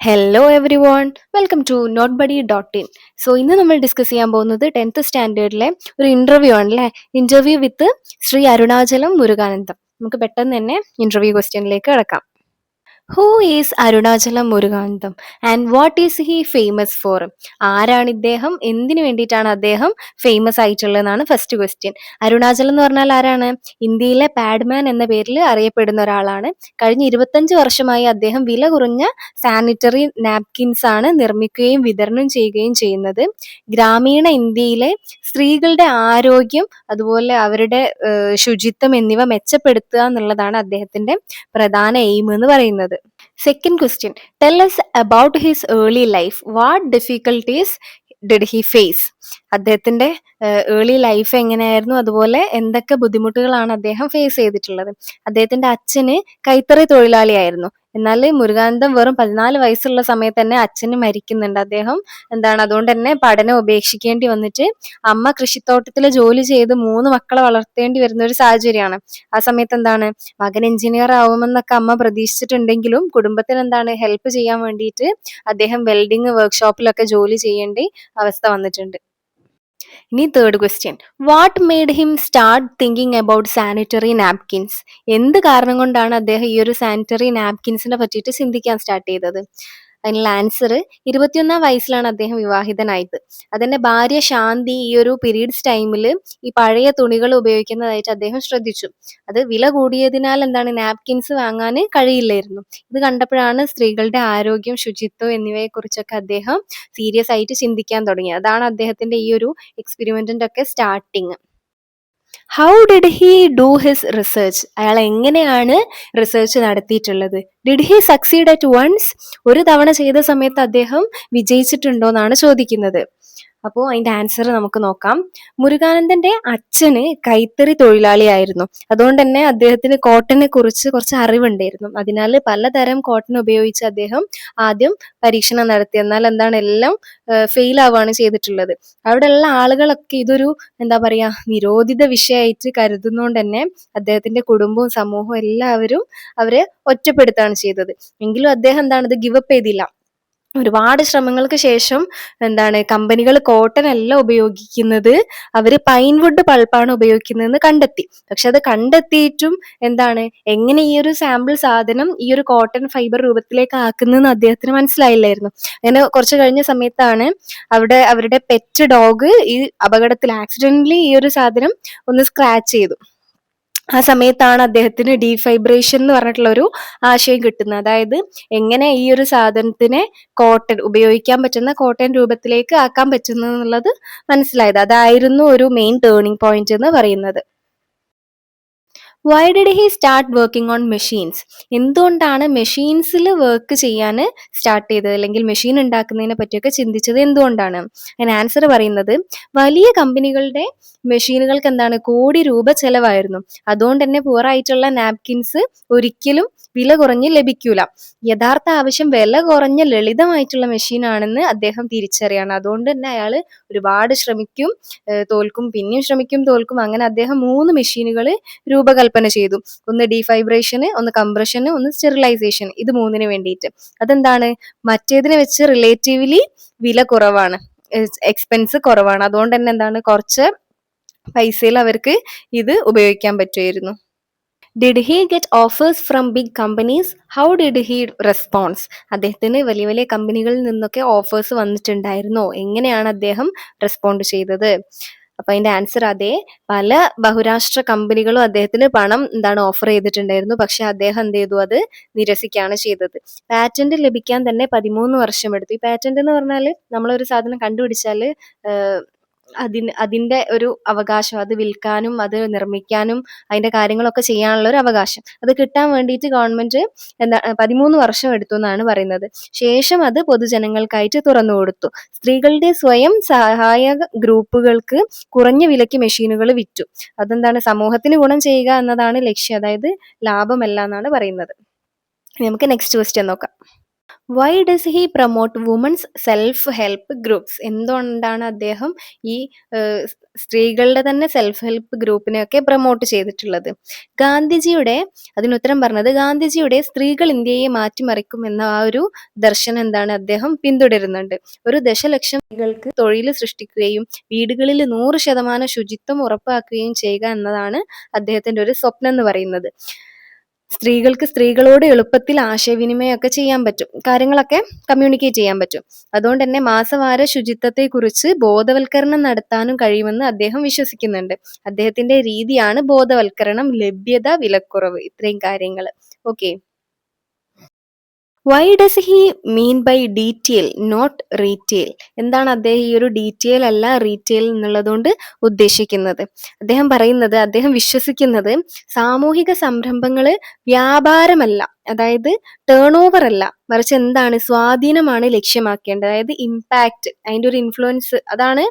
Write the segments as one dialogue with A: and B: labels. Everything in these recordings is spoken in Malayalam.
A: Hello every one, welcome to നോട്ട്ബഡി.in. സോ ഇന്ന് നമ്മൾ ഡിസ്കസ് ചെയ്യാൻ പോകുന്നത് 10th സ്റ്റാൻഡേർഡിലെ ഒരു ഇന്റർവ്യൂ ആണ് അല്ലേ. ഇന്റർവ്യൂ വിത്ത് ശ്രീ അരുണാചലം മുരുകാനന്ദം. നമുക്ക് പെട്ടെന്ന് തന്നെ ഇന്റർവ്യൂ ക്വസ്റ്റ്യനിലേക്ക് കിടക്കാം. Who is Arunachalam Muruganandam and what is he famous for? ആരാണ് ഇദ്ദേഹം, എന്തിനു വേണ്ടിയിട്ടാണ് അദ്ദേഹം ഫേമസ് ആയിട്ടുള്ളതെന്നാണ് ഫസ്റ്റ് ക്വസ്റ്റ്യൻ. അരുണാചലം എന്ന് പറഞ്ഞാൽ ആരാണ്? ഇന്ത്യയിലെ പാഡ്മാൻ എന്ന പേരിൽ അറിയപ്പെടുന്ന ഒരാളാണ്. കഴിഞ്ഞ 25 വർഷമായി അദ്ദേഹം വില കുറഞ്ഞ സാനിറ്ററി നാപ്കിൻസ് ആണ് നിർമ്മിക്കുകയും വിതരണം ചെയ്യുകയും ചെയ്യുന്നത്. ഗ്രാമീണ ഇന്ത്യയിലെ സ്ത്രീകളുടെ ആരോഗ്യം, അതുപോലെ അവരുടെ ശുചിത്വം എന്നിവ മെച്ചപ്പെടുത്തുക എന്നുള്ളതാണ് അദ്ദേഹത്തിന്റെ പ്രധാന എയിം എന്ന് പറയുന്നത്. Second question, tell us about his early life. What difficulties did he face? അദ്ദേഹത്തിന്റെ ഏർലി ലൈഫ് എങ്ങനെയായിരുന്നു, അതുപോലെ എന്തൊക്കെ ബുദ്ധിമുട്ടുകളാണ് അദ്ദേഹം ഫേസ് ചെയ്തിട്ടുള്ളത്. അദ്ദേഹത്തിന്റെ അച്ഛന് കൈത്തറി തൊഴിലാളിയായിരുന്നു. എന്നാൽ മുരുകാനന്ദം വെറും 14 വയസ്സുള്ള സമയത്ത് തന്നെ അച്ഛന് മരിക്കുന്നുണ്ട്. അദ്ദേഹം അതുകൊണ്ട് തന്നെ പഠനം ഉപേക്ഷിക്കേണ്ടി വന്നിട്ട് അമ്മ കൃഷിത്തോട്ടത്തിൽ ജോലി ചെയ്ത് 3 മക്കളെ വളർത്തേണ്ടി വരുന്ന ഒരു സാഹചര്യമാണ്. ആ സമയത്ത് മകൻ എഞ്ചിനീയർ ആവുമെന്നൊക്കെ അമ്മ പ്രതീക്ഷിച്ചിട്ടുണ്ടെങ്കിലും കുടുംബത്തിന് ഹെൽപ്പ് ചെയ്യാൻ വേണ്ടിയിട്ട് അദ്ദേഹം വെൽഡിങ് വർക്ക്ഷോപ്പിലൊക്കെ ജോലി ചെയ്യേണ്ട അവസ്ഥ വന്നിട്ടുണ്ട്. ഇനി third question, what made him start thinking about sanitary napkins? എന്ത് കാരണം കൊണ്ടാണ് അദ്ദേഹം ഈ ഒരു സാനിറ്ററി നാപ്കിൻസിനെ പറ്റിയിട്ട് ചിന്തിക്കാൻ സ്റ്റാർട്ട് ചെയ്തത്? അതിനുള്ള ആൻസർ, 21 വയസ്സിലാണ് അദ്ദേഹം വിവാഹിതനായത്. അതിന്റെ ഭാര്യ ശാന്തി ഈ ഒരു പീരീഡ്സ് ടൈമിൽ ഈ പഴയ തുണികൾ ഉപയോഗിക്കുന്നതായിട്ട് അദ്ദേഹം ശ്രദ്ധിച്ചു. അത് വില കൂടിയതിനാൽ നാപ്കിൻസ് വാങ്ങാൻ കഴിയില്ലായിരുന്നു. ഇത് കണ്ടപ്പോഴാണ് സ്ത്രീകളുടെ ആരോഗ്യം, ശുചിത്വം എന്നിവയെ കുറിച്ചൊക്കെ അദ്ദേഹം സീരിയസ് ആയിട്ട് ചിന്തിക്കാൻ തുടങ്ങിയത്. അതാണ് അദ്ദേഹത്തിന്റെ ഈ ഒരു എക്സ്പെരിമെന്റിന്റെ ഒക്കെ starting. How did he do his research? അയാൾ എങ്ങനെയാണ് റിസർച്ച് നടത്തിയിട്ടുള്ളത്? Did he succeed at once? ഒരു തവണ ചെയ്ത സമയത്ത് അദ്ദേഹം വിജയിച്ചിട്ടുണ്ടോ എന്നാണ് ചോദിക്കുന്നത്. അപ്പോൾ അതിന്റെ ആൻസർ നമുക്ക് നോക്കാം. മുരുകാനന്ദന്റെ അച്ഛന് കൈത്തറി തൊഴിലാളിയായിരുന്നു. അതുകൊണ്ട് തന്നെ അദ്ദേഹത്തിന് കോട്ടനെ കുറിച്ച് കുറച്ച് അറിവുണ്ടായിരുന്നു. അതിനാൽ പലതരം കോട്ടൺ ഉപയോഗിച്ച് അദ്ദേഹം ആദ്യം പരീക്ഷണം നടത്തി. എന്നാൽ എല്ലാം ഫെയിൽ ആവുകയാണ് ചെയ്തിട്ടുള്ളത്. അവിടെയുള്ള ആളുകളൊക്കെ ഇതൊരു നിരോധിത വിഷയമായിട്ട് കരുതുന്നതുകൊണ്ട് തന്നെ അദ്ദേഹത്തിന്റെ കുടുംബവും സമൂഹവും എല്ലാവരും അവരെ ഒറ്റപ്പെടുത്താണ് ചെയ്തത്. എങ്കിലും അദ്ദേഹം ഇത് ഗിവപ്പ് ചെയ്തില്ല. ഒരുപാട് ശ്രമങ്ങൾക്ക് ശേഷം കമ്പനികൾ കോട്ടൺ അല്ല ഉപയോഗിക്കുന്നത്, അവര് പൈൻവുഡ് പൾപ്പാണ് ഉപയോഗിക്കുന്നതെന്ന് കണ്ടെത്തി. പക്ഷെ അത് കണ്ടെത്തിയിട്ടും എങ്ങനെ ഈ ഒരു സാമ്പിൾ സാധനം ഈ ഒരു കോട്ടൺ ഫൈബർ രൂപത്തിലേക്ക് ആക്കുന്നതെന്ന് അദ്ദേഹത്തിന് മനസ്സിലായില്ലായിരുന്നു. അങ്ങനെ കുറച്ച് കഴിഞ്ഞ സമയത്താണ് അവരുടെ പെറ്റ് ഡോഗ് ഈ അപകടത്തിൽ ആക്സിഡന്റലി ഈ ഒരു സാധനം ഒന്ന് സ്ക്രാച്ച് ചെയ്തു. ആ സമയത്താണ് അദ്ദേഹത്തിന് ഡീഫൈബ്രേഷൻ എന്ന് പറഞ്ഞിട്ടുള്ള ഒരു ആശയം കിട്ടുന്നത്. അതായത് എങ്ങനെ ഈ ഒരു സാധനത്തിനെ ഉപയോഗിക്കാൻ പറ്റുന്ന കോട്ടൺ രൂപത്തിലേക്ക് ആക്കാൻ പറ്റുന്നു എന്നുള്ളത് മനസ്സിലായത്. അതായിരുന്നു ഒരു മെയിൻ ടേണിംഗ് പോയിന്റ് എന്ന് പറയുന്നത്. Why did he start working on machines? എന്തുകൊണ്ടാണ് മെഷീൻസിൽ വർക്ക് ചെയ്യാൻ സ്റ്റാർട്ട് ചെയ്തത്, അല്ലെങ്കിൽ മെഷീൻ ഉണ്ടാക്കുന്നതിനെ പറ്റിയൊക്കെ ചിന്തിച്ചത് എന്തുകൊണ്ടാണ്? അതിന് ആൻസർ പറയുന്നത്, വലിയ കമ്പനികളുടെ മെഷീനുകൾക്ക് കോടി രൂപ ചെലവായിരുന്നു. അതുകൊണ്ട് തന്നെ പുവറായിട്ടുള്ള നാപ്കിൻസ് ഒരിക്കലും വില കുറഞ്ഞ് ലഭിക്കൂല. യഥാർത്ഥ ആവശ്യം വില കുറഞ്ഞ ലളിതമായിട്ടുള്ള മെഷീനാണെന്ന് അദ്ദേഹം തിരിച്ചറിയാണ്. അതുകൊണ്ട് തന്നെ അയാൾ ഒരുപാട് ശ്രമിക്കും, തോൽക്കും, പിന്നെയും ശ്രമിക്കും, തോൽക്കും. അങ്ങനെ അദ്ദേഹം 3 മെഷീനുകൾ രൂപകൽപ്പന ചെയ്തു. ഒന്ന് ഡീഫൈബ്രേഷന്, ഒന്ന് കംപ്രഷന്, ഒന്ന് സ്റ്റെറിലൈസേഷൻ. ഇത് 3 വേണ്ടിയിട്ട്. മറ്റേതിനെ വെച്ച് റിലേറ്റീവ്ലി വില കുറവാണ്, എക്സ്പെൻസ് കുറവാണ്. അതുകൊണ്ട് തന്നെ കുറച്ച് പൈസയിൽ അവർക്ക് ഇത് ഉപയോഗിക്കാൻ പറ്റുമായിരുന്നു. Did he get offers from big companies? How did he response? അദ്ദേഹത്തിന് വലിയ വലിയ കമ്പനികളിൽ നിന്നൊക്കെ ഓഫേഴ്സ് വന്നിട്ടുണ്ടായിരുന്നോ? എങ്ങനെയാണ് അദ്ദേഹം റെസ്പോണ്ട് ചെയ്തത്? അപ്പൊ അതിന്റെ ആൻസർ, അതെ, പല ബഹുരാഷ്ട്ര കമ്പനികളും അദ്ദേഹത്തിന് പണം ഓഫർ ചെയ്തിട്ടുണ്ടായിരുന്നു. പക്ഷെ അദ്ദേഹം അത് നിരസിക്കുകയാണ് ചെയ്തത്. പാറ്റന്റ് ലഭിക്കാൻ തന്നെ 13 വർഷം എടുത്തു. ഈ പാറ്റന്റ് എന്ന് പറഞ്ഞാൽ നമ്മളൊരു സാധനം കണ്ടുപിടിച്ചാൽ അതിന്റെ ഒരു അവകാശം, അത് വിൽക്കാനും അത് നിർമ്മിക്കാനും അതിന്റെ കാര്യങ്ങളൊക്കെ ചെയ്യാനുള്ള ഒരു അവകാശം, അത് കിട്ടാൻ വേണ്ടിയിട്ട് ഗവൺമെന്റ് 13 വർഷം എടുത്തു എന്നാണ് പറയുന്നത്. ശേഷം അത് പൊതുജനങ്ങൾക്കായിട്ട് തുറന്നു കൊടുത്തു. സ്ത്രീകളുടെ സ്വയം സഹായക ഗ്രൂപ്പുകൾക്ക് കുറഞ്ഞ വിലയ്ക്ക് മെഷീനുകൾ വിറ്റു. സമൂഹത്തിന് ഗുണം ചെയ്യുക എന്നതാണ് ലക്ഷ്യം, അതായത് ലാഭമല്ല എന്നാണ് പറയുന്നത്. നമുക്ക് നെക്സ്റ്റ് ക്വസ്റ്റ്യൻ നോക്കാം. Why does he promote women's self help groups? എന്തുകൊണ്ടാണ് അദ്ദേഹം ഈ ഏഹ്, സ്ത്രീകളുടെ തന്നെ സെൽഫ് ഹെൽപ്പ് ഗ്രൂപ്പിനെയൊക്കെ പ്രൊമോട്ട് ചെയ്തിട്ടുള്ളത്? ഗാന്ധിജിയുടെ അതിനുത്തരം പറഞ്ഞത് ഗാന്ധിജിയുടെ സ്ത്രീകൾ ഇന്ത്യയെ മാറ്റിമറിക്കും എന്ന ആ ഒരു ദർശനം എന്താണ് അദ്ദേഹം പിന്തുടരുന്നുണ്ട്. ഒരു ദശലക്ഷം സ്ത്രീകൾക്ക് തൊഴിൽ സൃഷ്ടിക്കുകയും വീടുകളിൽ 100% ശുചിത്വം ഉറപ്പാക്കുകയും ചെയ്യുക എന്നതാണ് അദ്ദേഹത്തിന്റെ ഒരു സ്വപ്നം എന്ന് പറയുന്നത്. സ്ത്രീകൾക്ക് സ്ത്രീകളോട് എളുപ്പത്തിൽ ആശയവിനിമയമൊക്കെ ചെയ്യാൻ പറ്റും. കാര്യങ്ങളൊക്കെ കമ്മ്യൂണിക്കേറ്റ് ചെയ്യാൻ പറ്റും. അതുകൊണ്ട് തന്നെ മാസവാര ശുചിത്വത്തെക്കുറിച്ച് ബോധവൽക്കരണം നടത്താനും കഴിയുമെന്ന് അദ്ദേഹം വിശ്വസിക്കുന്നുണ്ട്. അദ്ദേഹത്തിന്റെ രീതിയാണ് ബോധവൽക്കരണം, ലഭ്യത, വിലക്കുറവ്, ഇത്രയും കാര്യങ്ങൾ. Okay. Why does he mean by detail not retail? എന്താണ് അദ്ദേഹം ഈ ഒരു ഡീറ്റെയിൽ അല്ല റീറ്റെയിൽ എന്നുള്ളതുകൊണ്ട് ഉദ്ദേശിക്കുന്നത്? അദ്ദേഹം വിശ്വസിക്കുന്നത് സാമൂഹിക സംരംഭങ്ങൾ വ്യാപാരമല്ല, അതായത് ടേൺ ഓവർ അല്ല, മറിച്ച് എന്താണ് സ്വാധീനമാണ് ലക്ഷ്യമാക്കേണ്ടത്. അതായത് ഇമ്പാക്റ്റ്, അതിൻ്റെ ഒരു ഇൻഫ്ലുവൻസ്, അതാണ്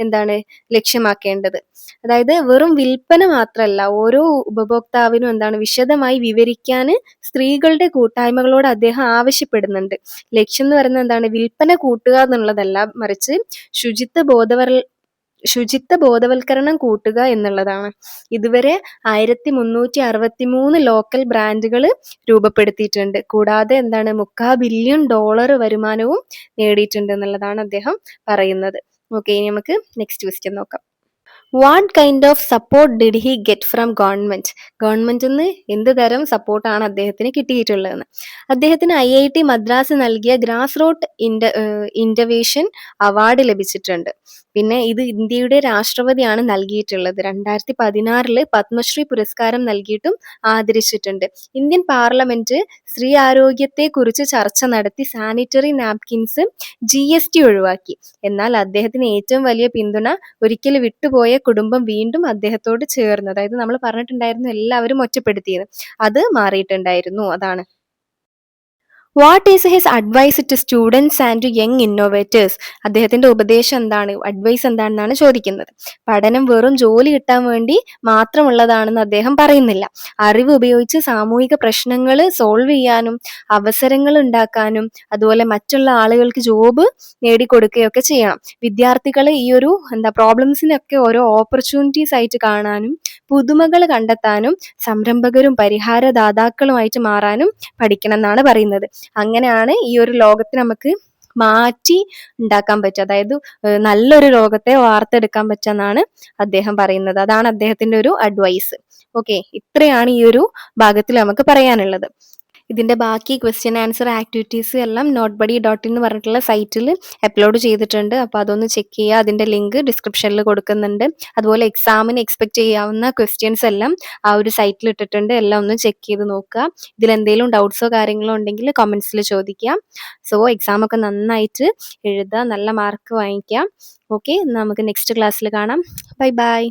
A: എന്താണ് ലക്ഷ്യമാക്കേണ്ടത്. അതായത് വെറും വിൽപ്പന മാത്രമല്ല, ഓരോ ഉപഭോക്താവിനും എന്താണ് വിശദമായി വിവരിക്കാൻ സ്ത്രീകളുടെ കൂട്ടായ്മകളോട് അദ്ദേഹം ആവശ്യപ്പെടുന്നുണ്ട്. ലക്ഷ്യം എന്ന് പറയുന്നത് എന്താണ്? വിൽപ്പന കൂട്ടുക എന്നുള്ളതല്ല, മറിച്ച് ശുചിത്വ ബോധവൽക്കരണം കൂട്ടുക എന്നുള്ളതാണ്. ഇതുവരെ 1363 ലോക്കൽ ബ്രാൻഡുകൾ രൂപപ്പെടുത്തിയിട്ടുണ്ട്. കൂടാതെ എന്താണ് $3/4 ബില്യൺ വരുമാനവും നേടിയിട്ടുണ്ട് എന്നുള്ളതാണ് അദ്ദേഹം പറയുന്നത്. ഓക്കെ, ഇനി നമുക്ക് നെക്സ്റ്റ് ക്വസ്റ്റ്യൻ നോക്കാം. What kind of support did he get from government? ഗവൺമെന്റിൽ നിന്ന് എന്ത് തരം സപ്പോർട്ടാണ് അദ്ദേഹത്തിന് കിട്ടിയിട്ടുള്ളതെന്ന്? അദ്ദേഹത്തിന് IIT മദ്രാസ് നൽകിയ ഗ്രാസ് റൂട്ട് ഇന്നവേഷൻ അവാർഡ് ലഭിച്ചിട്ടുണ്ട്. പിന്നെ ഇത് ഇന്ത്യയുടെ രാഷ്ട്രപതിയാണ് നൽകിയിട്ടുള്ളത്. 2016 പത്മശ്രീ പുരസ്കാരം നൽകിയിട്ടും ആദരിച്ചിട്ടുണ്ട്. ഇന്ത്യൻ പാർലമെന്റ് സ്ത്രീ ആരോഗ്യത്തെക്കുറിച്ച് ചർച്ച നടത്തി സാനിറ്ററി നാപ്കിൻസ് GST ഒഴിവാക്കി. എന്നാൽ അദ്ദേഹത്തിന് ഏറ്റവും വലിയ പിന്തുണ ഒരിക്കൽ വിട്ടുപോയ കുടുംബം വീണ്ടും അദ്ദേഹത്തോട് ചേർന്നു. അതായത് നമ്മൾ പറഞ്ഞിട്ടുണ്ടായിരുന്നു എല്ലാവരും ഒറ്റപ്പെടുത്തിയത്, അത് മാറിയിട്ടുണ്ടായിരുന്നു. അതാണ്. What is his advice to students and to young innovators? അദ്ദേഹത്തിന്റെ ഉപദേശം എന്താണ്, അഡ്വൈസ് എന്താണെന്നാണ് ചോദിക്കുന്നത്. പഠനം വെറും ജോലി കിട്ടാൻ വേണ്ടി മാത്രമുള്ളതാണെന്ന് അദ്ദേഹം പറയുന്നില്ല. അറിവ് ഉപയോഗിച്ച് സാമൂഹിക പ്രശ്നങ്ങൾ സോൾവ് ചെയ്യാനും അവസരങ്ങൾ ഉണ്ടാക്കാനും അതുപോലെ മറ്റുള്ള ആളുകൾക്ക് ജോബ് നേടിക്കൊടുക്കുകയൊക്കെ ചെയ്യണം. വിദ്യാർത്ഥികൾ ഈ ഒരു പ്രോബ്ലംസിനൊക്കെ ഓരോ ഓപ്പർച്യൂണിറ്റീസ് ആയിട്ട് കാണാനും പുതുമകൾ കണ്ടെത്താനും സംരംഭകരും പരിഹാരദാതാക്കളുമായിട്ട് മാറാനും പഠിക്കണം എന്നാണ് പറയുന്നത്. അങ്ങനെയാണ് ഈ ഒരു ലോകത്തെ നമുക്ക് മാറ്റി ഉണ്ടാക്കാൻ പറ്റുക, അതായത് നല്ലൊരു ലോകത്തെ വാർത്തെടുക്കാൻ പറ്റുമെന്നാണ് അദ്ദേഹം പറയുന്നത്. അതാണ് അദ്ദേഹത്തിന്റെ ഒരു അഡ്വൈസ്. ഓക്കെ, ഇത്രയാണ് ഈ ഒരു ഭാഗത്തിൽ നമുക്ക് പറയാനുള്ളത്. ഇതിന്റെ ബാക്കി ക്വസ്റ്റ്യൻ ആൻസർ ആക്ടിവിറ്റീസ് എല്ലാം notebuddy.in എന്ന് പറഞ്ഞിട്ടുള്ള സൈറ്റിൽ അപ്ലോഡ് ചെയ്തിട്ടുണ്ട്. അപ്പോൾ അതൊന്ന് ചെക്ക് ചെയ്യുക. അതിന്റെ ലിങ്ക് ഡിസ്ക്രിപ്ഷനിൽ കൊടുക്കുന്നുണ്ട്. അതുപോലെ എക്സാമിന് എക്സ്പെക്ട് ചെയ്യാവുന്ന ക്വസ്റ്റ്യൻസ് എല്ലാം ആ ഒരു സൈറ്റിൽ ഇട്ടിട്ടുണ്ട്. എല്ലാം ഒന്ന് ചെക്ക് ചെയ്ത് നോക്കുക. ഇതിൽ എന്തെങ്കിലും ഡൗട്ട്സോ കാര്യങ്ങളോ ഉണ്ടെങ്കിൽ കമന്റ്സിൽ ചോദിക്കാം. സോ എക്സാം ഒക്കെ നന്നായിട്ട് എഴുതുക, നല്ല മാർക്ക് വാങ്ങിക്കാം. ഓക്കെ, നമുക്ക് നെക്സ്റ്റ് ക്ലാസ്സിൽ കാണാം. Bye bye.